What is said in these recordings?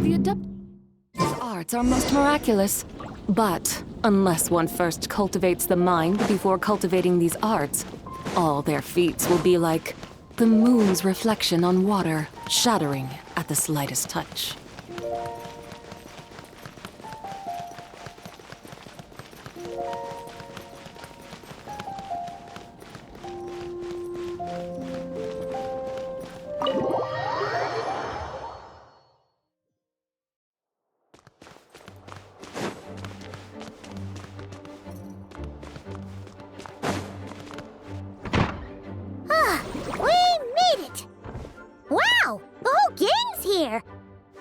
The adept arts are most miraculous. But unless one first cultivates the mind before cultivating these arts, all their feats will be like the moon's reflection on water, shattering at the slightest touch.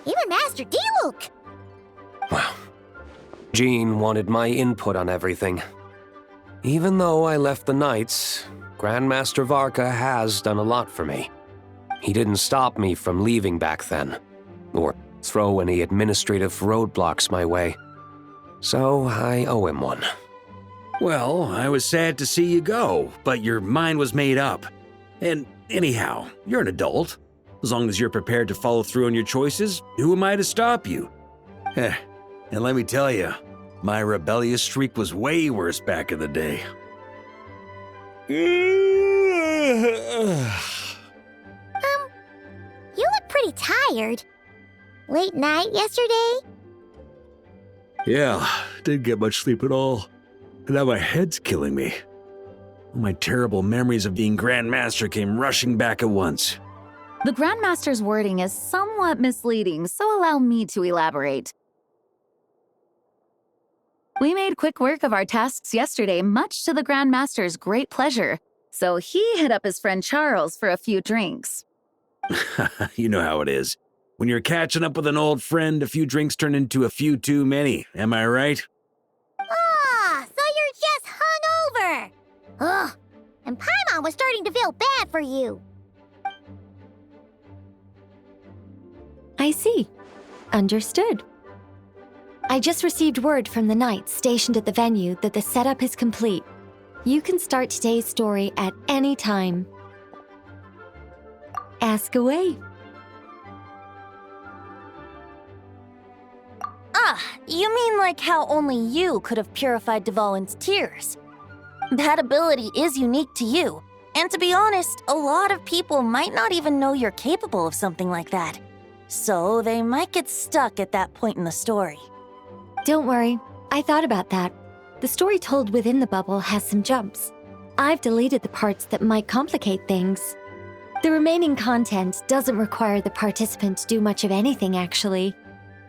Even Master D-Luke! Wow. Jean wanted my input on everything. Even though I left the Knights, Grandmaster Varka has done a lot for me. He didn't stop me from leaving back then, or throw any administrative roadblocks my way. So I owe him one. Well, I was sad to see you go, but your mind was made up. And anyhow, you're an adult. As long as you're prepared to follow through on your choices, who am I to stop you? And let me tell you, my rebellious streak was way worse back in the day. You look pretty tired. Late night yesterday? Yeah, didn't get much sleep at all. And now my head's killing me. All my terrible memories of being Grandmaster came rushing back at once. The Grandmaster's wording is somewhat misleading, so allow me to elaborate. We made quick work of our tasks yesterday, much to the Grandmaster's great pleasure, so he hit up his friend Charles for a few drinks. You know how it is. When you're catching up with an old friend, a few drinks turn into a few too many, am I right? Ah, so you're just hungover! Ugh, and Paimon was starting to feel bad for you. I see. Understood. I just received word from the Knights stationed at the venue that the setup is complete. You can start today's story at any time. Ask away. Ah, you mean like how only you could have purified Dvalin's tears? That ability is unique to you, and to be honest, a lot of people might not even know you're capable of something like that. So they might get stuck at that point in the story. Don't worry, I thought about that. The story told within the bubble has some jumps. I've deleted the parts that might complicate things. The remaining content doesn't require the participant to do much of anything, actually.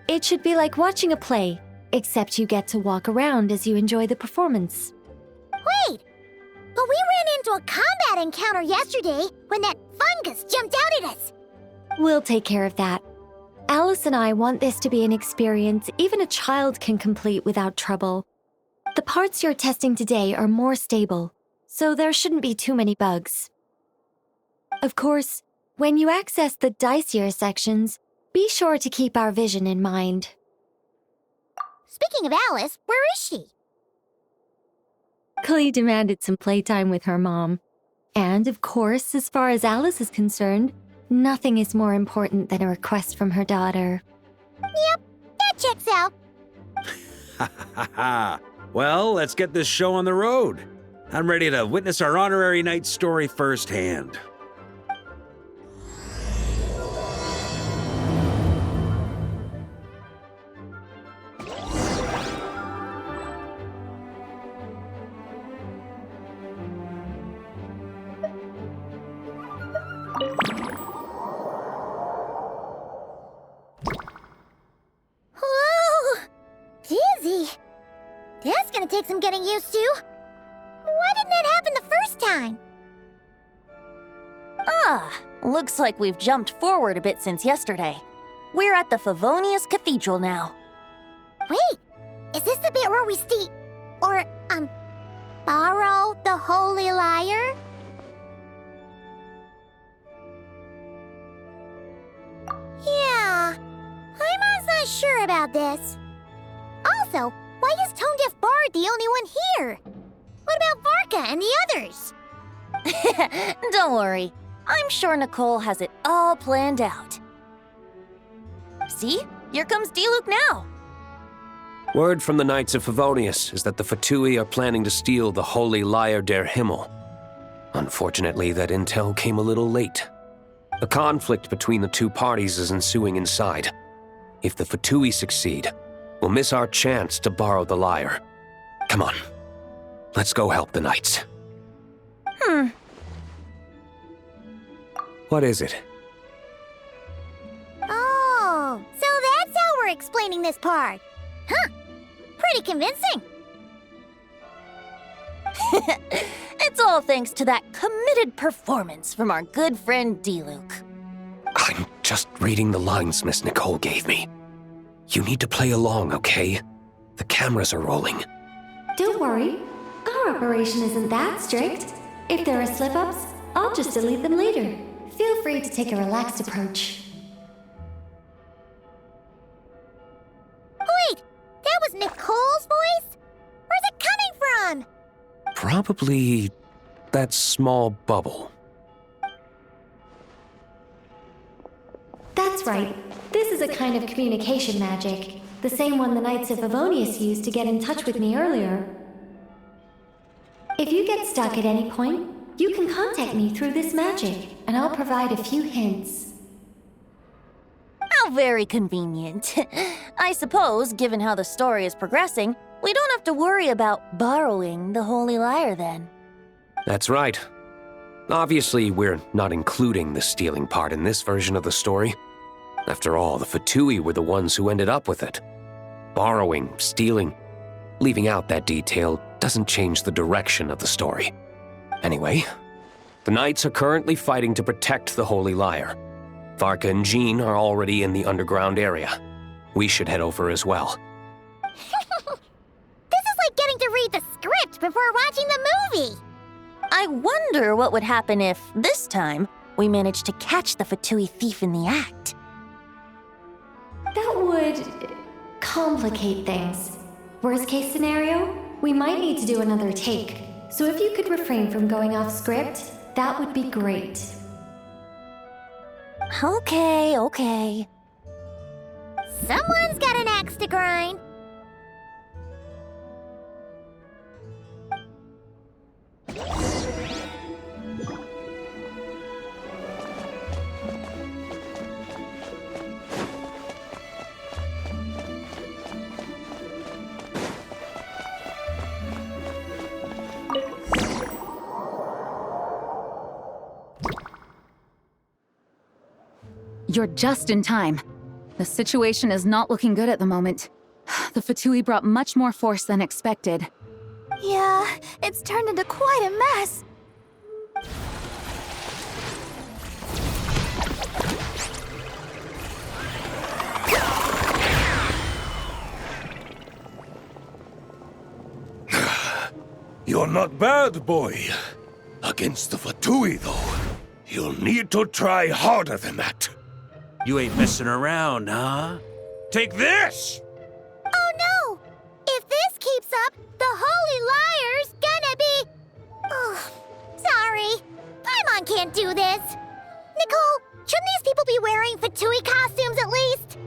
It should be like watching a play, except you get to walk around as you enjoy the performance. Wait! But we ran into a combat encounter yesterday when that fungus jumped out at us! We'll take care of that. Alice and I want this to be an experience even a child can complete without trouble. The parts you're testing today are more stable, so there shouldn't be too many bugs. Of course, when you access the dicier sections, be sure to keep our vision in mind. Speaking of Alice, where is she? Klee demanded some playtime with her mom. And of course, as far as Alice is concerned, nothing is more important than a request from her daughter. Yep, that checks out. Ha ha ha! Well, let's get this show on the road. I'm ready to witness our honorary knight story firsthand. Whoa! Dizzy! That's gonna take some getting used to. Why didn't that happen the first time? Ah, looks like we've jumped forward a bit since yesterday. We're at the Favonius Cathedral now. Wait, is this the bit where we borrow the Holy Lyre? Yeah, I'm not sure about this. Also, why is Tone Deaf Bard the only one here? What about Varka and the others? Don't worry, I'm sure Nicole has it all planned out. See? Here comes Diluc now. Word from the Knights of Favonius is that the Fatui are planning to steal the Holy Lyre der Himmel. Unfortunately, that intel came a little late. A conflict between the two parties is ensuing inside. If the Fatui succeed, we'll miss our chance to borrow the lyre. Come on, let's go help the Knights. What is it? Oh, so that's how we're explaining this part. Huh. Pretty convincing. It's all thanks to that committed performance from our good friend Diluc. I'm just reading the lines Miss Nicole gave me. You need to play along, okay? The cameras are rolling. Don't worry. Our operation isn't that strict. If there are slip-ups, I'll just delete them later. Feel free to take a relaxed approach. Wait, that was Nicole's voice? Where's it coming from? Probably that small bubble. That's right. This is a kind of communication magic. The same one the Knights of Favonius used to get in touch with me earlier. If you get stuck at any point, you can contact me through this magic, and I'll provide a few hints. How very convenient. I suppose, given how the story is progressing, we don't have to worry about borrowing the Holy Lyre then. That's right. Obviously, we're not including the stealing part in this version of the story. After all, the Fatui were the ones who ended up with it. Borrowing, stealing, leaving out that detail doesn't change the direction of the story. Anyway, the Knights are currently fighting to protect the Holy Lyre. Varka and Jean are already in the underground area. We should head over as well. This is like getting to read the script before watching the movie. I wonder what would happen if, this time, we managed to catch the Fatui thief in the act. That would complicate things. Worst case scenario, we might need to do another take. So if you could refrain from going off script, that would be great. Okay. Someone's got an axe to grind. You're just in time. The situation is not looking good at the moment. The Fatui brought much more force than expected. Yeah, it's turned into quite a mess. You're not bad, boy. Against the Fatui, though, you'll need to try harder than that. You ain't messing around, huh? Take this! Oh no! If this keeps up, the Holy Lyre's gonna be... Oh, sorry. Paimon can't do this. Nicole, shouldn't these people be wearing Fatui costumes at least?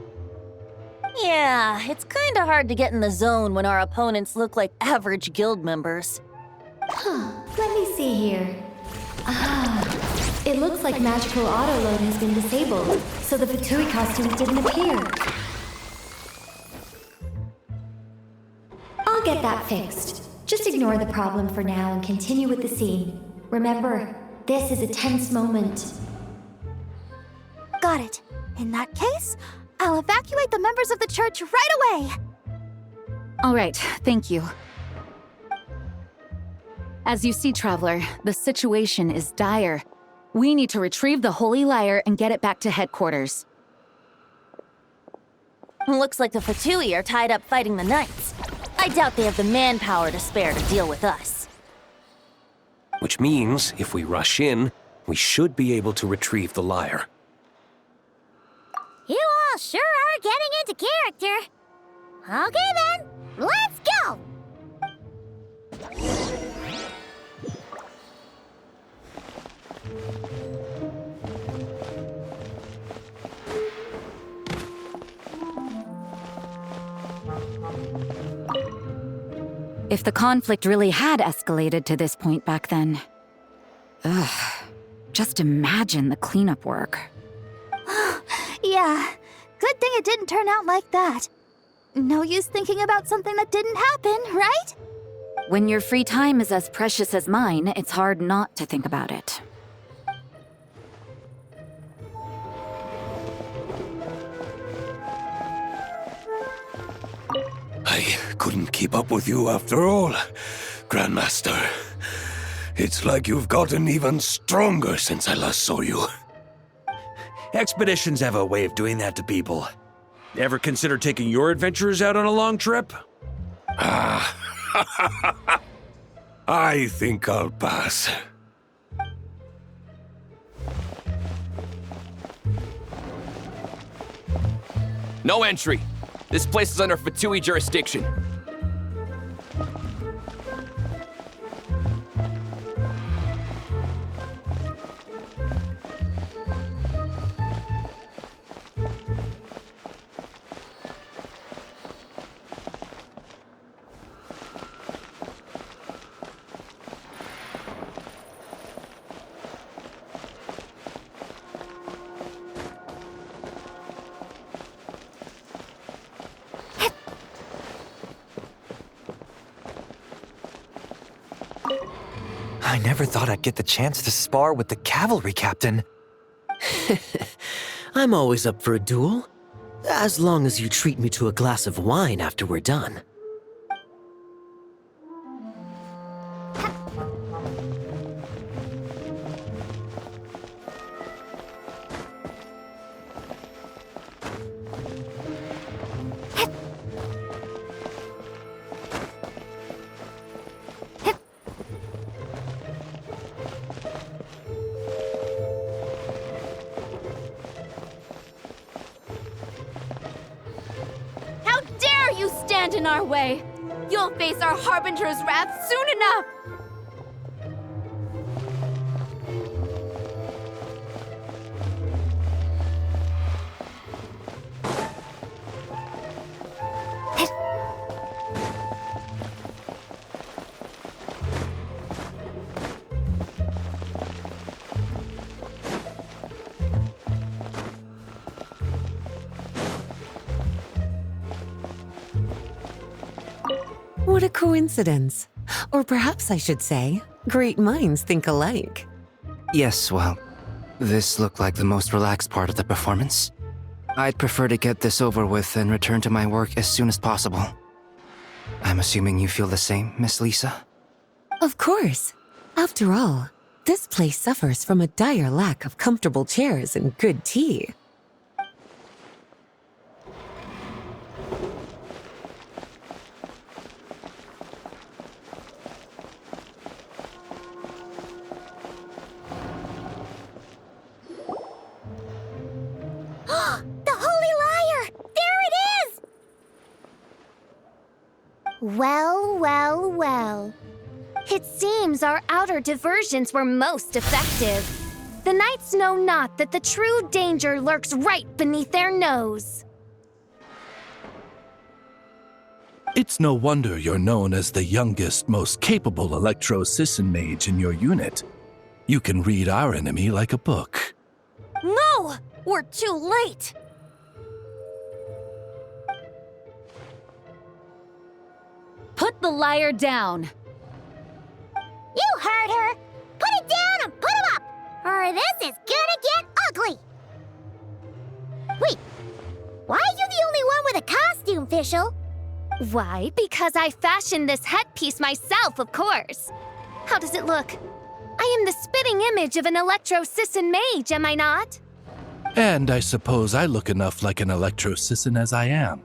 Yeah, it's kinda hard to get in the zone when our opponents look like average guild members. Let me see here. It looks like magical autoload has been disabled, so the Fatui costumes didn't appear. I'll get that fixed. Just ignore the problem for now and continue with the scene. Remember, this is a tense moment. Got it. In that case, I'll evacuate the members of the church right away. All right, thank you. As you see, Traveler, the situation is dire. We need to retrieve the Holy Lyre and get it back to headquarters. Looks like the Fatui are tied up fighting the Knights. I doubt they have the manpower to spare to deal with us. Which means, if we rush in, we should be able to retrieve the lyre. You all sure are getting into character. Okay then, let's go! If the conflict really had escalated to this point back then. Ugh. Just imagine the cleanup work. Yeah, good thing it didn't turn out like that. No use thinking about something that didn't happen, right? When your free time is as precious as mine, it's hard not to think about it. I couldn't keep up with you after all, Grandmaster. It's like you've gotten even stronger since I last saw you. Expeditions have a way of doing that to people. Ever consider taking your adventurers out on a long trip? I think I'll pass. No entry. This place is under Fatui jurisdiction. I never thought I'd get the chance to spar with the cavalry captain. I'm always up for a duel, as long as you treat me to a glass of wine after we're done. Stand in our way. You'll face our Harbinger's wrath soon enough. What a coincidence. Or perhaps I should say, great minds think alike. Yes, well, this looked like the most relaxed part of the performance. I'd prefer to get this over with and return to my work as soon as possible. I'm assuming you feel the same, Miss Lisa? Of course. After all, this place suffers from a dire lack of comfortable chairs and good tea. The Holy Liar! There it is! Well, well, well. It seems our outer diversions were most effective. The knights know not that the true danger lurks right beneath their nose. It's no wonder you're known as the youngest, most capable electro-Sisson mage in your unit. You can read our enemy like a book. No! We're too late! Put the liar down! You heard her! Put it down and put him up! Or this is gonna get ugly! Wait, why are you the only one with a costume, Fischl? Why, because I fashioned this headpiece myself, of course. How does it look? I am the spitting image of an electro-Sisson mage, am I not? And I suppose I look enough like an electro-Sisson as I am.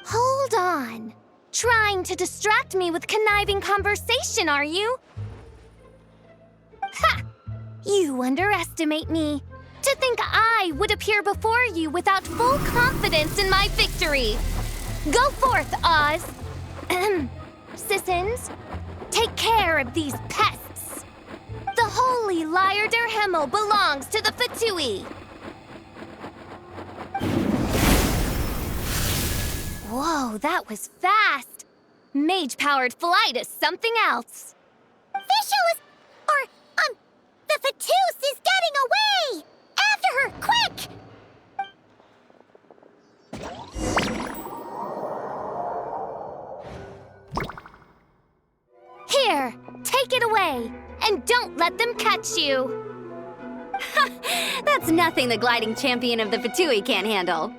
Hold on. Trying to distract me with conniving conversation, are you? Ha! You underestimate me. To think I would appear before you without full confidence in my victory. Go forth, Oz. Sissons, take care of these pests. The Holy Liar der Himmel belongs to the Fatui. Whoa, Wow, that was fast! Mage-powered flight is something else. Fischl is... the Fatus is getting away! After her, quick! Here, take it away, and don't let them catch you. That's nothing the gliding champion of the Fatui can't handle.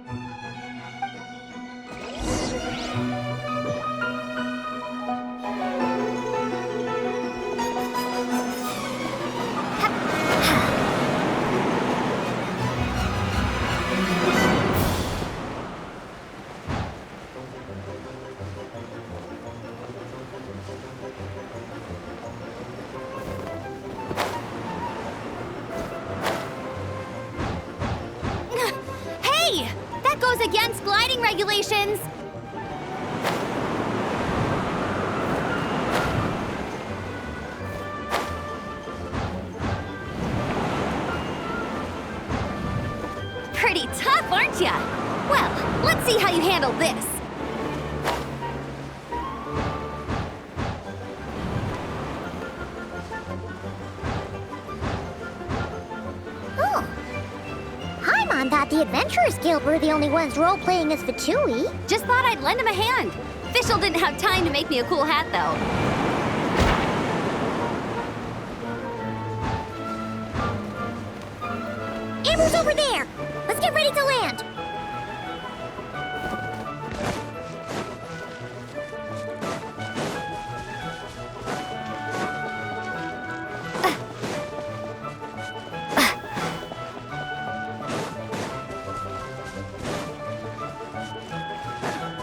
Hey! That goes against gliding regulations! Pretty tough, aren't ya? Well, let's see how you handle this. Oh. Paimon thought the Adventurers Guild were the only ones role-playing as Fatui. Just thought I'd lend him a hand. Fischl didn't have time to make me a cool hat, though. Amber's over there! Let's get ready to land!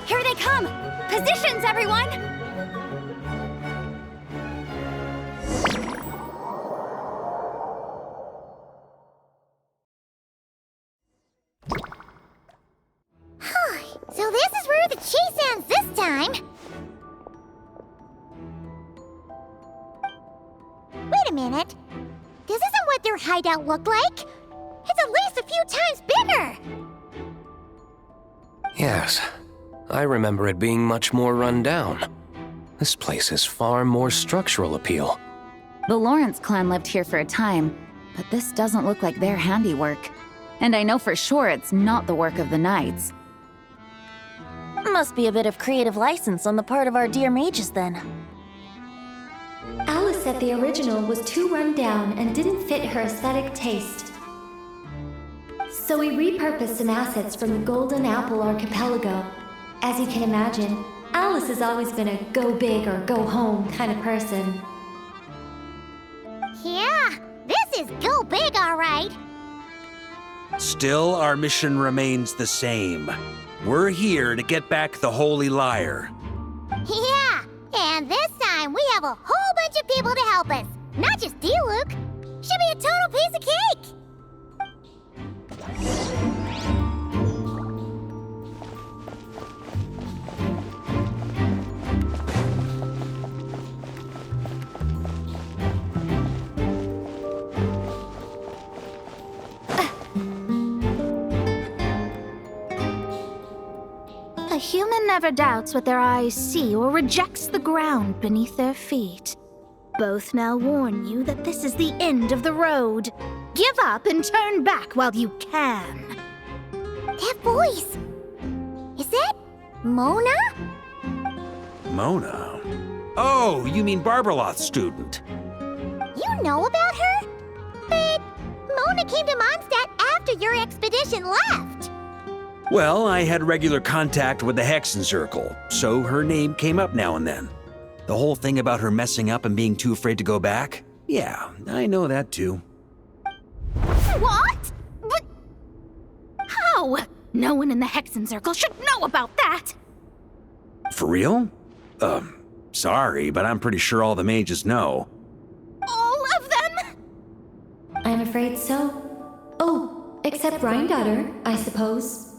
Here they come! Positions, everyone! So this is where the chase ends this time! Wait a minute. This isn't what their hideout looked like! It's at least a few times bigger! Yes, I remember it being much more run down. This place has far more structural appeal. The Lawrence clan lived here for a time, but this doesn't look like their handiwork. And I know for sure it's not the work of the knights. Must be a bit of creative license on the part of our dear mages, then. Alice said the original was too run down and didn't fit her aesthetic taste. So we repurposed some assets from the Golden Apple Archipelago. As you can imagine, Alice has always been a go big or go home kind of person. Yeah, this is go big, all right. Still, our mission remains the same. We're here to get back the Holy Lyre. Yeah, and this time we have a whole bunch of people to help us. Not just Diluc. Should be a total piece of cake. A human never doubts what their eyes see or rejects the ground beneath their feet. Both now warn you that this is the end of the road. Give up and turn back while you can. That voice. Is that Mona? Mona? Oh, you mean Barbarloth's student. You know about her? But Mona came to Mondstadt after your expedition left. Well, I had regular contact with the Hexen Circle, so her name came up now and then. The whole thing about her messing up and being too afraid to go back? Yeah, I know that too. What? But how? No one in the Hexen Circle should know about that! For real? Sorry, but I'm pretty sure all the mages know. All of them? I'm afraid so. Oh, except Granddaughter, I suppose.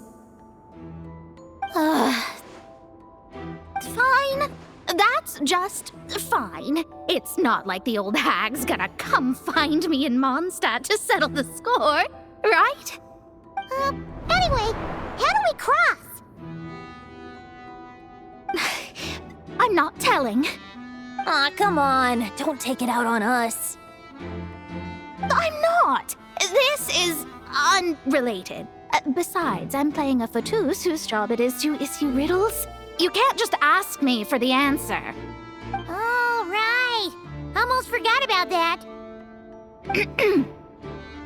Fine. That's just fine. It's not like the old hag's gonna come find me in Mondstadt to settle the score, right? Anyway, how do we cross? I'm not telling. Aw, come on. Don't take it out on us. I'm not! This is unrelated. Besides, I'm playing a fatus whose job it is to issue riddles. You can't just ask me for the answer. All right. Almost forgot about that.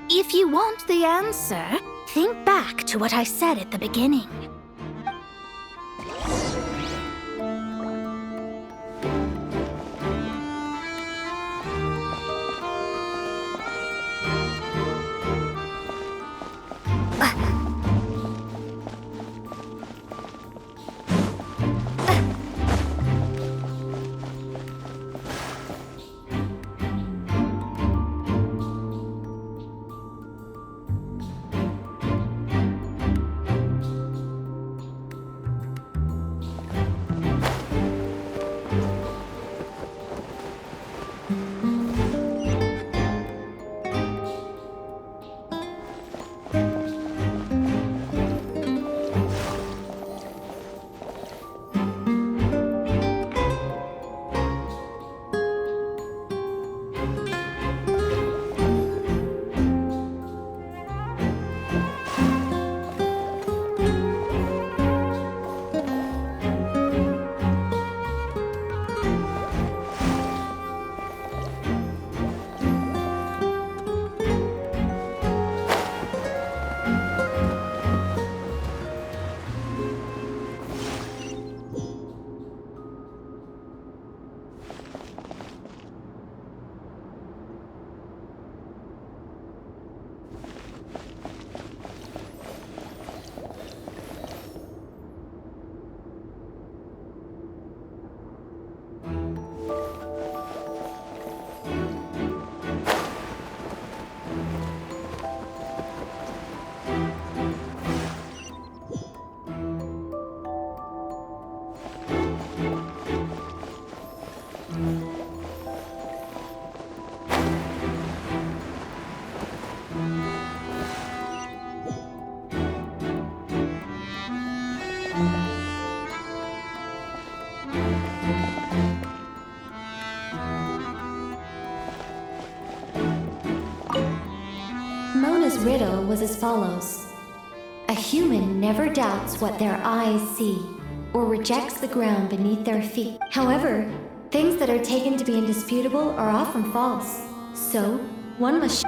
If you want the answer, think back to what I said at the beginning. Mona's riddle was as follows. A human never doubts what their eyes see, or rejects the ground beneath their feet. However, things that are taken to be indisputable are often false. So, one must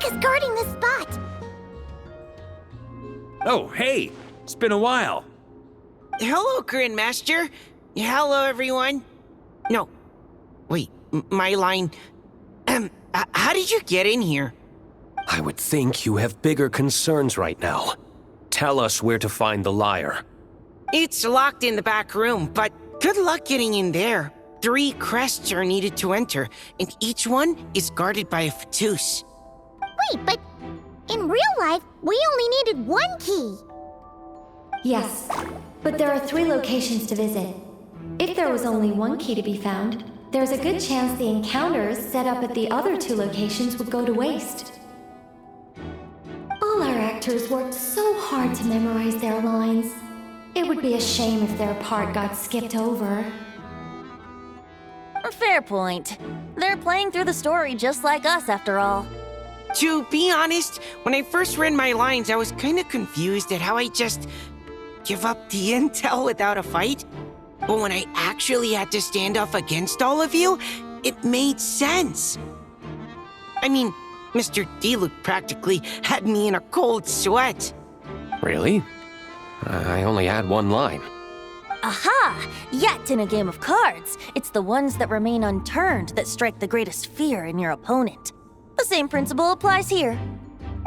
Mika's guarding the spot. Oh, hey! It's been a while. Hello, Grandmaster. Hello, everyone. No. Wait, my line... how did you get in here? I would think you have bigger concerns right now. Tell us where to find the lyre. It's locked in the back room, but good luck getting in there. 3 crests are needed to enter, and each one is guarded by a Fatus. Wait, but in real life, we only needed 1 key. Yes, but there are 3 locations to visit. If there was only 1 key to be found, there's a good chance the encounters set up at the other 2 locations would go to waste. All our actors worked so hard to memorize their lines. It would be a shame if their part got skipped over. Fair point. They're playing through the story just like us, after all. To be honest, when I first read my lines, I was kinda confused at how I just give up the intel without a fight. But when I actually had to stand off against all of you, it made sense. I mean, Mr. Diluc practically had me in a cold sweat. Really? I only had 1 line. Aha! Yet in a game of cards, it's the ones that remain unturned that strike the greatest fear in your opponent. The same principle applies here.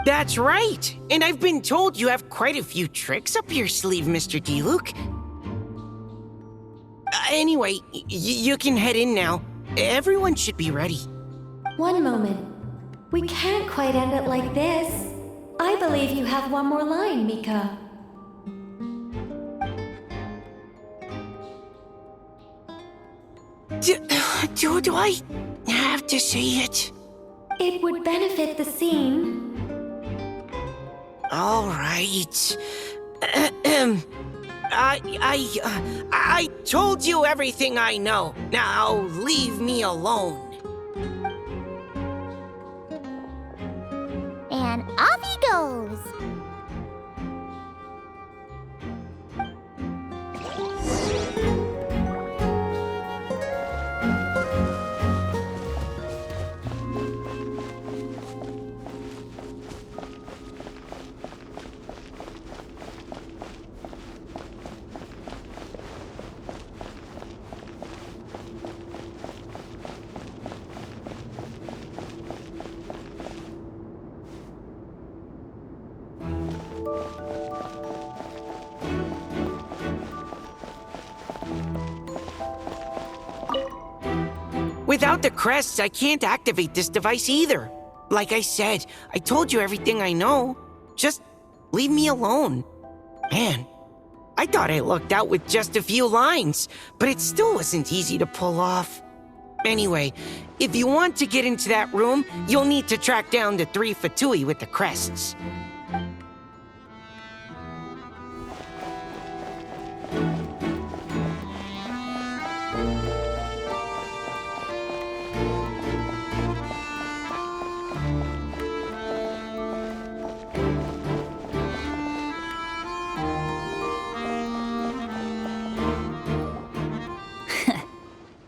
That's right! And I've been told you have quite a few tricks up your sleeve, Mr. Diluc. Anyway, you can head in now. Everyone should be ready. One moment. We can't quite end it like this. I believe you have 1 more line, Mika. Do I have to say it? It would benefit the scene. All right. I told you everything I know. Now leave me alone. And off he goes. Without the crests, I can't activate this device either. Like I said, I told you everything I know. Just leave me alone. Man, I thought I lucked out with just a few lines, but it still wasn't easy to pull off. Anyway, if you want to get into that room, you'll need to track down the 3 Fatui with the crests.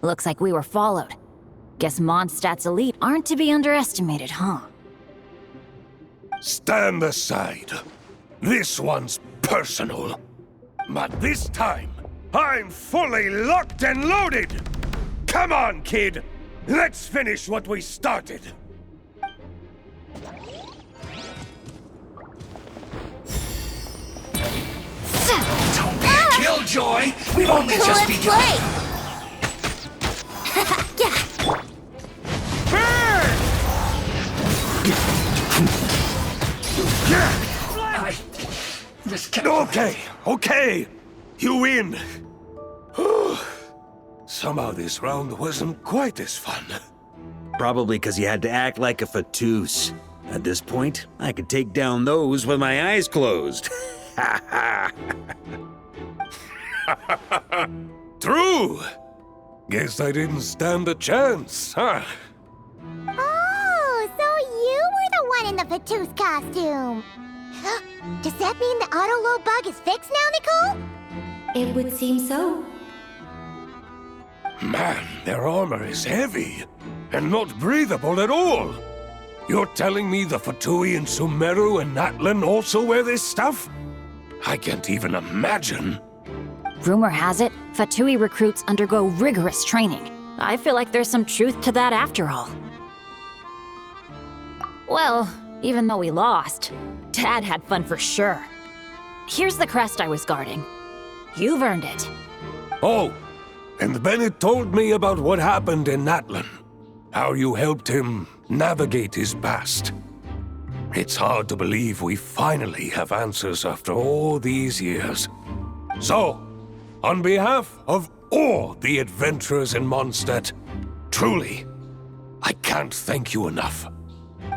Looks like we were followed. Guess Mondstadt's elite aren't to be underestimated, huh? Stand aside. This one's personal. But this time, I'm fully locked and loaded! Come on, kid! Let's finish what we started! Don't be a killjoy! We've only just begun! Okay. You win. Somehow this round wasn't quite as fun. Probably because you had to act like a Fatus. At this point, I could take down those with my eyes closed. True. Guess I didn't stand a chance, huh? Oh, so you were the one in the Fatus costume. Does that mean the auto-load bug is fixed now, Nicole? It would seem so. Man, their armor is heavy and not breathable at all. You're telling me the Fatui and Sumeru and Natlan also wear this stuff? I can't even imagine. Rumor has it, Fatui recruits undergo rigorous training. I feel like there's some truth to that after all. Well, even though we lost, Dad had fun for sure. Here's the crest I was guarding. You've earned it. Oh, and Bennett told me about what happened in Natlan. How you helped him navigate his past. It's hard to believe we finally have answers after all these years. So, on behalf of all the adventurers in Mondstadt, truly, I can't thank you enough.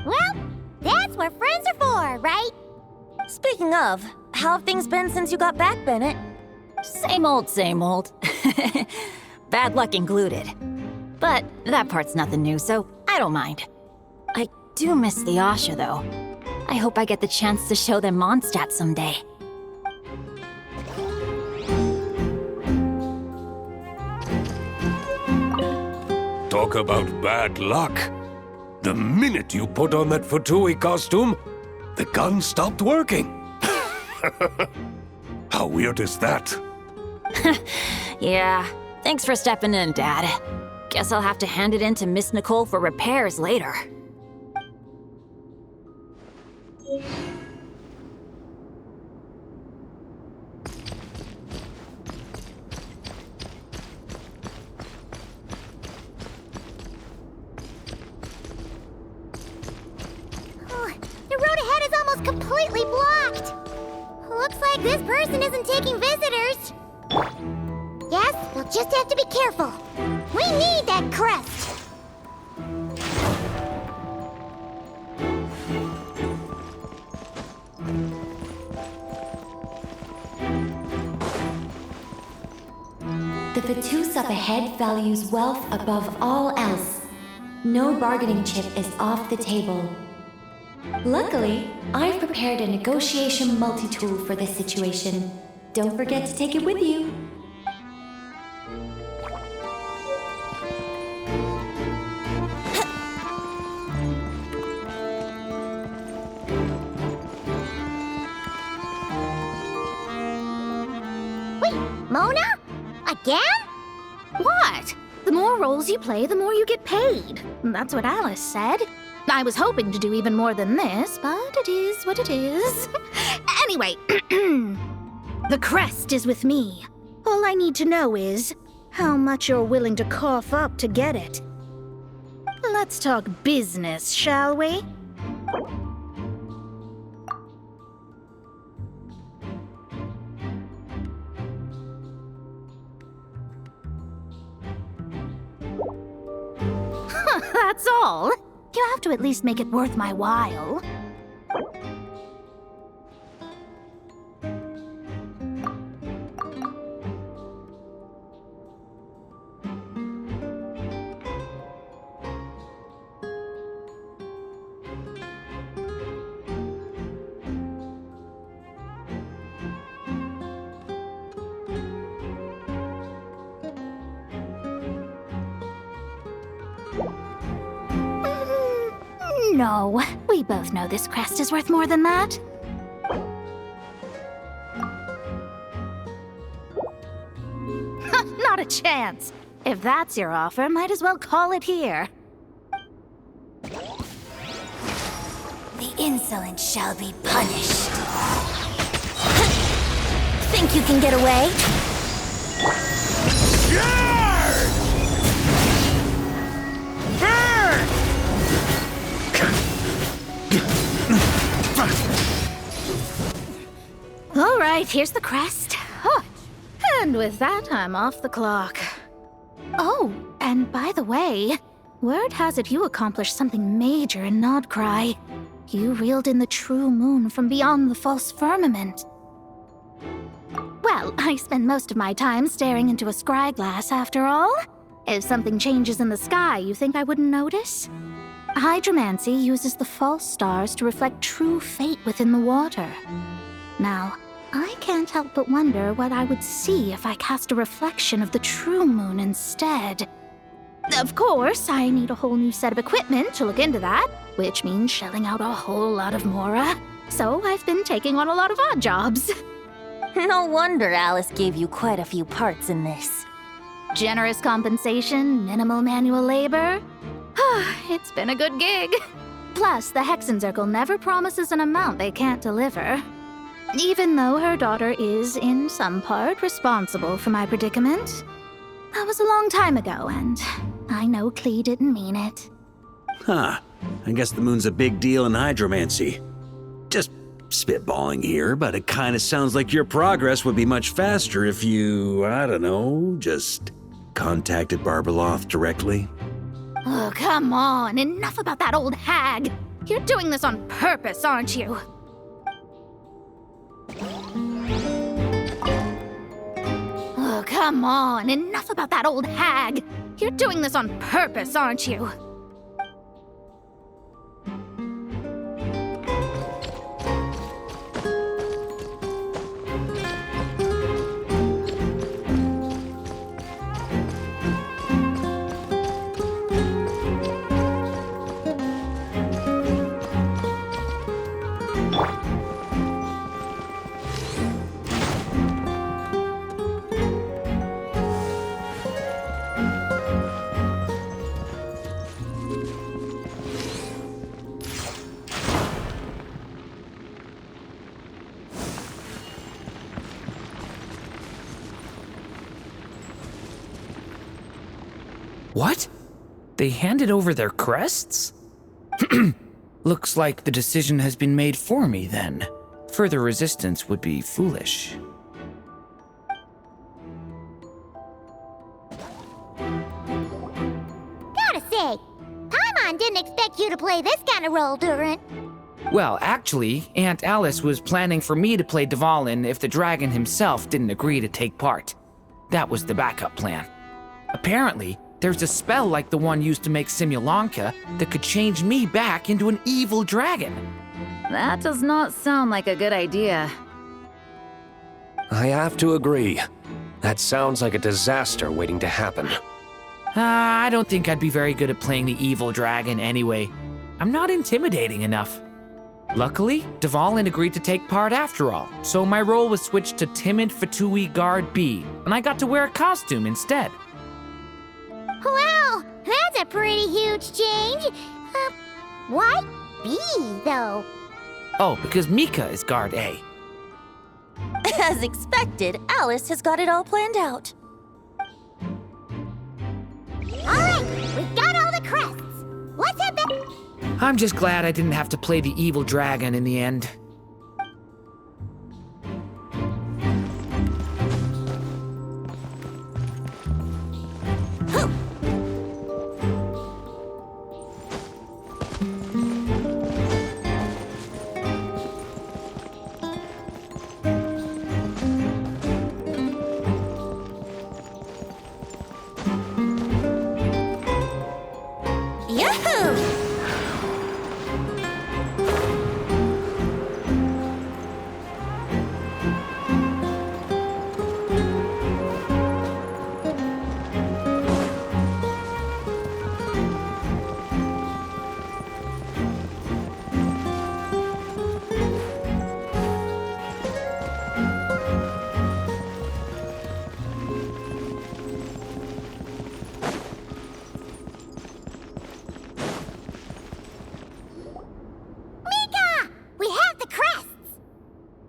Well, that's what friends are for, right? Speaking of, how have things been since you got back, Bennett? Same old, same old. Bad luck included. But that part's nothing new, so I don't mind. I do miss the Asha, though. I hope I get the chance to show them Mondstadt someday. Talk about bad luck. The minute you put on that Fatui costume, the gun stopped working. How weird is that? Yeah, thanks for stepping in, Dad. Guess I'll have to hand it in to Miss Nicole for repairs later. The road ahead is almost completely blocked. Looks like this person isn't taking visitors. Yes, we'll just have to be careful. We need that crest. The Vatus up ahead values wealth above all else. No bargaining chip is off the table. Luckily, I've prepared a negotiation multi-tool for this situation. Don't forget to take it with you. Wait, Mona? Again? What? The more roles you play, the more you get paid. That's what Alice said. I was hoping to do even more than this, but it is what it is. Anyway, the crest is with me. All I need to know is how much you're willing to cough up to get it. Let's talk business, shall we? That's all. You have to at least make it worth my while. No, we both know this crest is worth more than that. Not a chance. If that's your offer, might as well call it here. The insolent shall be punished. Think you can get away? All right, here's the crest. Huh. And with that, I'm off the clock. Oh, and by the way, word has it you accomplished something major in Nodcry. You reeled in the true moon from beyond the false firmament. Well, I spend most of my time staring into a scryglass after all. If something changes in the sky, you think I wouldn't notice? Hydromancy uses the false stars to reflect true fate within the water. Now, I can't help but wonder what I would see if I cast a reflection of the true moon instead. Of course, I need a whole new set of equipment to look into that, which means shelling out a whole lot of mora. So I've been taking on a lot of odd jobs. No wonder Alice gave you quite a few parts in this. Generous compensation, minimal manual labor. It's been a good gig. Plus, the Hexencircle never promises an amount they can't deliver. Even though her daughter is, in some part, responsible for my predicament. That was a long time ago, and I know Klee didn't mean it. Huh. I guess the moon's a big deal in hydromancy. Just spitballing here, but it kinda sounds like your progress would be much faster if you, I don't know, just contacted Barbeloth directly. Oh, come on. Enough about that old hag. You're doing this on purpose, aren't you? Oh, come on. Enough about that old hag. You're doing this on purpose, aren't you? What? They handed over their crests? Looks like the decision has been made for me then. Further resistance would be foolish. Gotta say, Paimon didn't expect you to play this kind of role, Durin. Well, actually, Aunt Alice was planning for me to play Dvalin if the dragon himself didn't agree to take part. That was the backup plan. Apparently, there's a spell like the one used to make Simulanka that could change me back into an evil dragon. That does not sound like a good idea. I have to agree. That sounds like a disaster waiting to happen. I don't think I'd be very good at playing the evil dragon anyway. I'm not intimidating enough. Luckily, Dvalin agreed to take part after all, so my role was switched to Timid Fatui Guard B, and I got to wear a costume instead. Wow, that's a pretty huge change. Why B, though? Oh, because Mika is Guard A. As expected, Alice has got it all planned out. All right, we've got all the crests. Let's head back. I'm just glad I didn't have to play the evil dragon in the end.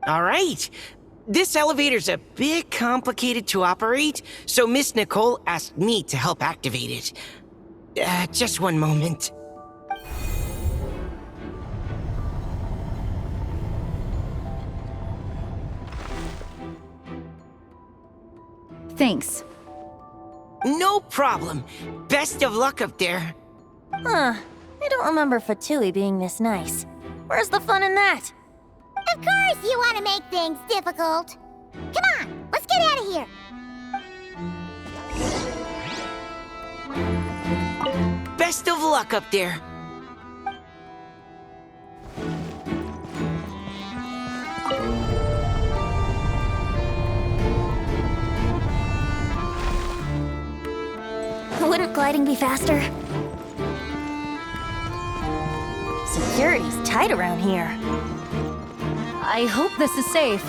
All right. This elevator's a bit complicated to operate, so Miss Nicole asked me to help activate it. Just one moment. Thanks. No problem. Best of luck up there. Huh. I don't remember Fatui being this nice. Where's the fun in that? Of course you want to make things difficult. Come on, let's get out of here. Best of luck up there. Wouldn't gliding be faster? Security's tight around here. I hope this is safe.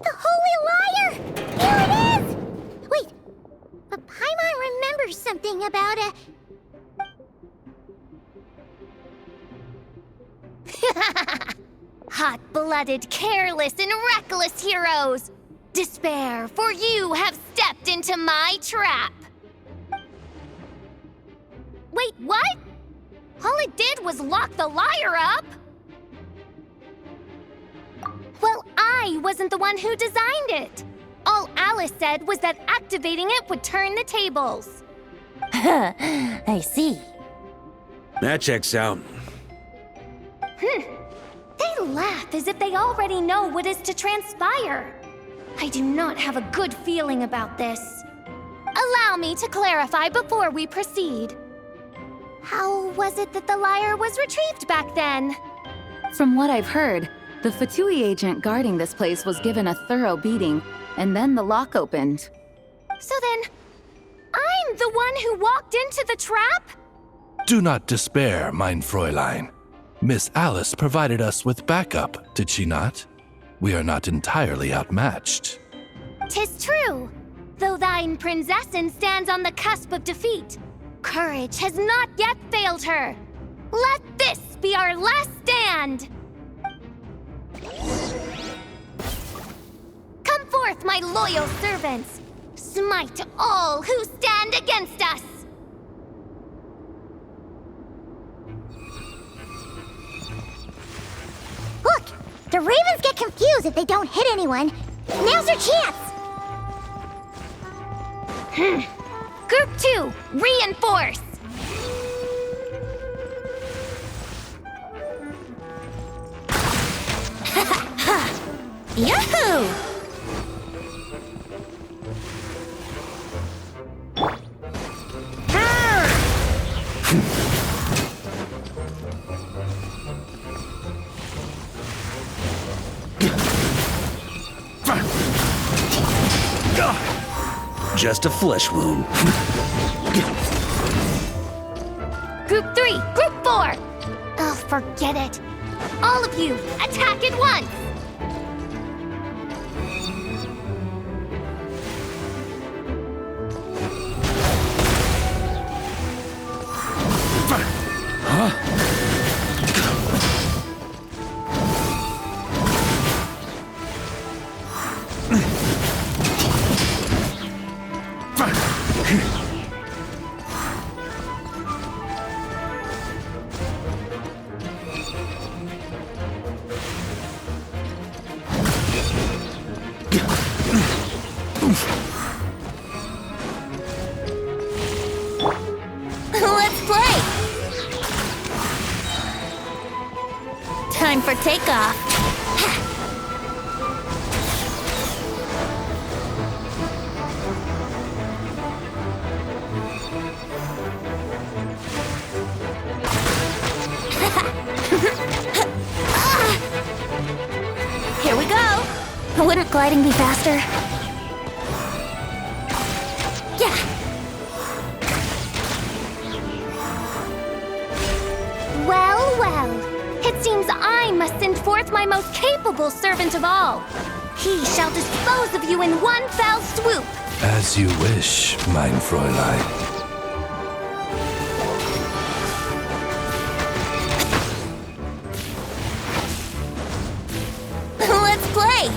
The Holy Liar! Here it is! Wait, but Paimon remembers something about a... Hot-blooded, careless, and reckless heroes! Despair, for you have stepped into my trap! Wait, what? All it did was lock the liar up! Well, I wasn't the one who designed it! All Alice said was that activating it would turn the tables. I see. That checks out. They laugh as if they already know what is to transpire. I do not have a good feeling about this. Allow me to clarify before we proceed. How was it that the liar was retrieved back then? From what I've heard, the Fatui agent guarding this place was given a thorough beating, and then the lock opened. So then, I'm the one who walked into the trap? Do not despair, mein Fräulein. Miss Alice provided us with backup, did she not? We are not entirely outmatched. 'Tis true. Though thine Prinzessin stands on the cusp of defeat, courage has not yet failed her. Let this be our last stand! Come forth, my loyal servants! Smite all who stand against us! Look! The Ravens get confused if they don't hit anyone. Now's their chance! Group 2, reinforce! Yahoo! Just a flesh wound. Group 3, Group 4! Oh, forget it. All of you, attack at once! Let's play! Time for takeoff. Here we go! Wouldn't gliding be faster? Yeah! Well, well. It seems I must send forth my most capable servant of all. He shall dispose of you in one fell swoop. As you wish, mein Fräulein. Let's play!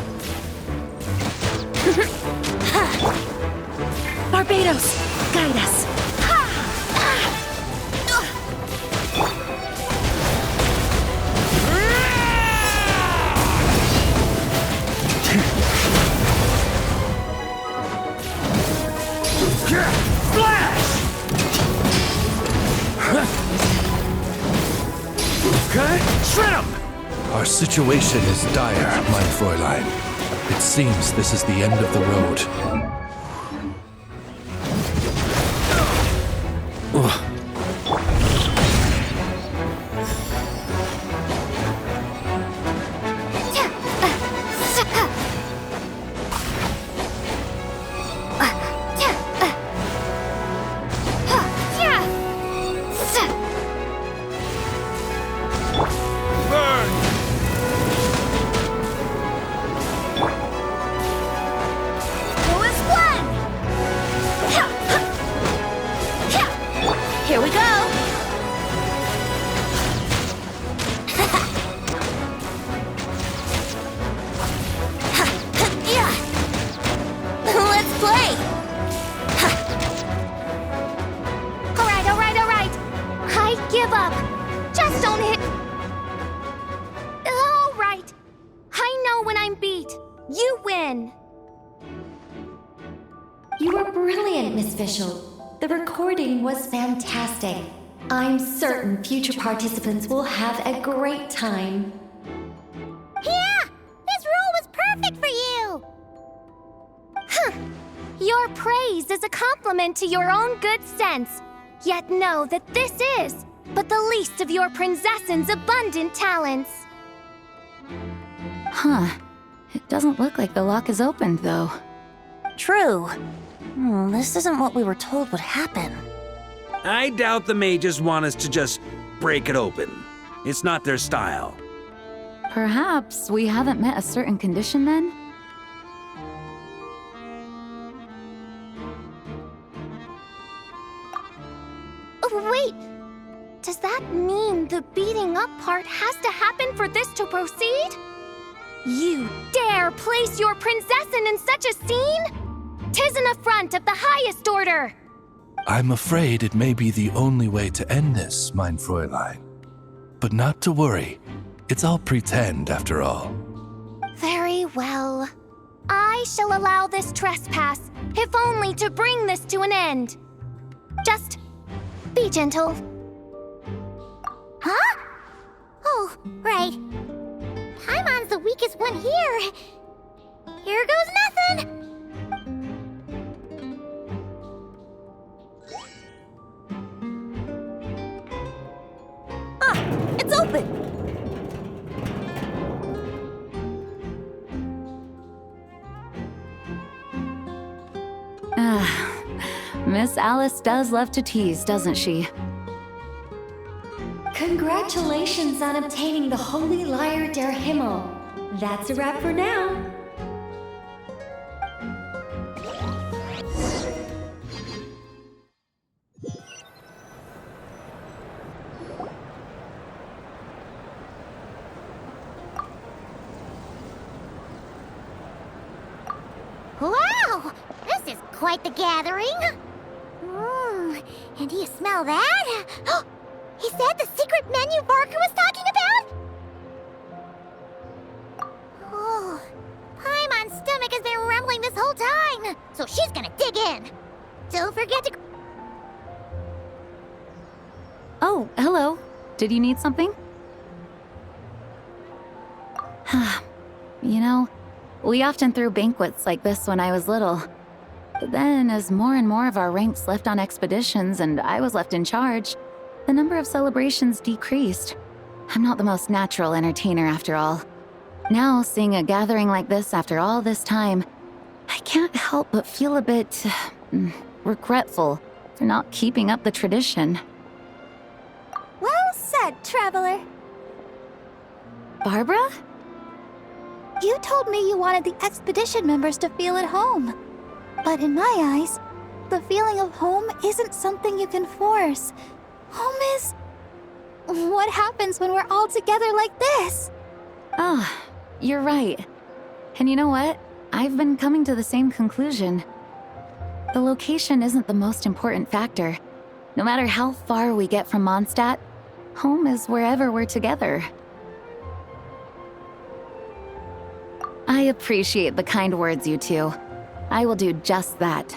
Barbados, guide us. situation is dire, mein Fräulein. It seems this is the end of the road. Ugh. Here we go! Let's play! Alright. I give up. Just don't hit. Alright. I know when I'm beat. You win. You were brilliant, Miss Fischl. The recording was fantastic. I'm certain future participants will have a great time. Yeah! This role was perfect for you! Your praise is a compliment to your own good sense. Yet know that this is but the least of your princess's abundant talents. Huh. It doesn't look like the lock is opened, though. True. This isn't what we were told would happen. I doubt the mages want us to just break it open. It's not their style. Perhaps we haven't met a certain condition then? Oh, wait! Does that mean the beating up part has to happen for this to proceed? You dare place your princessin in such a scene? 'Tis an affront of the highest order! I'm afraid it may be the only way to end this, mein Fräulein. But not to worry. It's all pretend, after all. Very well. I shall allow this trespass, if only to bring this to an end. Just be gentle. Huh? Oh, right. Paimon's the weakest one here. Here goes nothing! It's open! Miss Alice does love to tease, doesn't she? Congratulations on obtaining the Holy Lyre der Himmel. That's a wrap for now. Wow! This is quite the gathering! And do you smell that? Is that the secret menu Varka was talking about? Oh, Paimon's stomach has been rumbling this whole time, so she's gonna dig in. Don't forget to... Oh, hello. Did you need something? You know, we often threw banquets like this when I was little. But then, as more and more of our ranks left on expeditions and I was left in charge, the number of celebrations decreased. I'm not the most natural entertainer after all. Now, seeing a gathering like this after all this time, I can't help but feel a bit regretful for not keeping up the tradition. Well said, traveler. Barbara? You told me you wanted the expedition members to feel at home. But in my eyes, the feeling of home isn't something you can force. Home is... what happens when we're all together like this? Ah, you're right. And you know what? I've been coming to the same conclusion. The location isn't the most important factor. No matter how far we get from Mondstadt, home is wherever we're together. I appreciate the kind words, you two. I will do just that.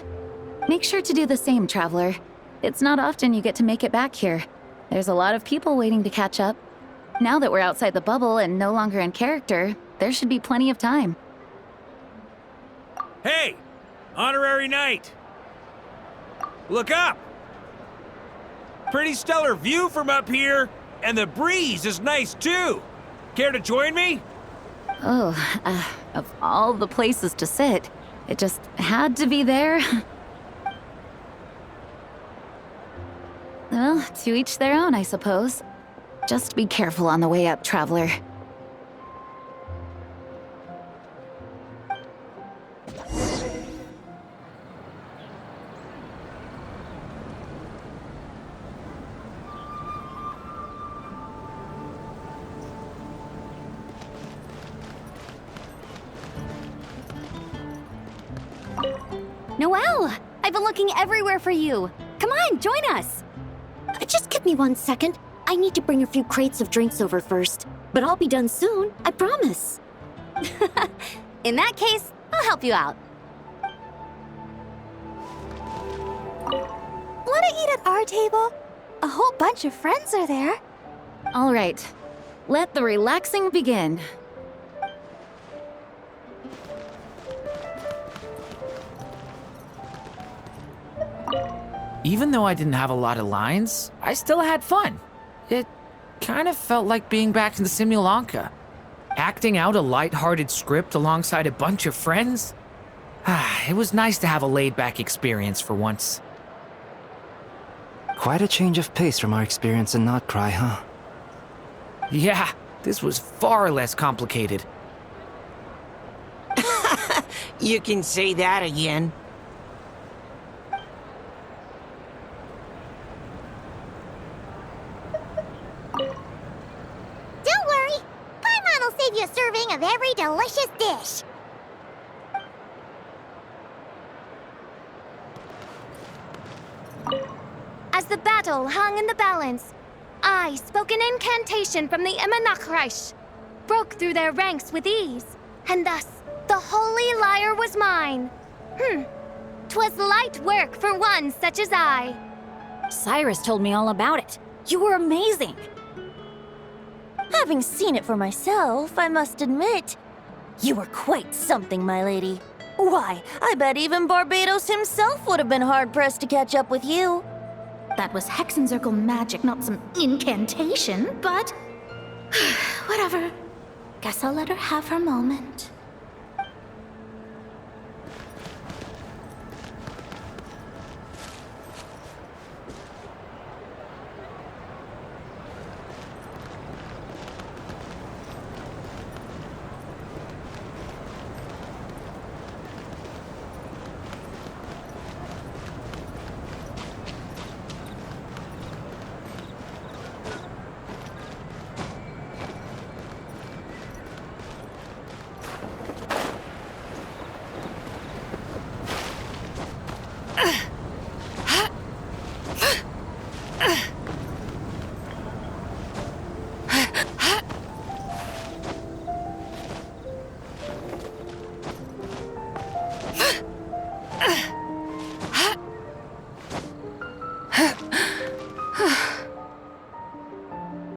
Make sure to do the same, traveler. It's not often you get to make it back here. There's a lot of people waiting to catch up. Now that we're outside the bubble and no longer in character, there should be plenty of time. Hey! Honorary knight! Look up! Pretty stellar view from up here, and the breeze is nice too. Care to join me? Oh, of all the places to sit, it just had to be there. Well, to each their own, I suppose. Just be careful on the way up, traveler. Noelle! I've been looking everywhere for you. Come on, join us. Just give me 1 second. I need to bring a few crates of drinks over first. But I'll be done soon, I promise. In that case, I'll help you out. Want to eat at our table? A whole bunch of friends are there. All right, let the relaxing begin. Even though I didn't have a lot of lines, I still had fun. It kind of felt like being back in the Simulanka. Acting out a light-hearted script alongside a bunch of friends. It was nice to have a laid-back experience for once. Quite a change of pace from our experience in Not Cry, huh? Yeah, this was far less complicated. You can say that again. Don't worry. Paimon will save you a serving of every delicious dish. As the battle hung in the balance, I spoke an incantation from the Emanachreich, broke through their ranks with ease, and thus the holy lyre was mine. 'Twas light work for one such as I. Cyrus told me all about it. You were amazing. Having seen it for myself, I must admit, you were quite something, my lady. Why, I bet even Barbados himself would have been hard-pressed to catch up with you. That was Hexencircle magic, not some incantation, but... whatever. Guess I'll let her have her moment.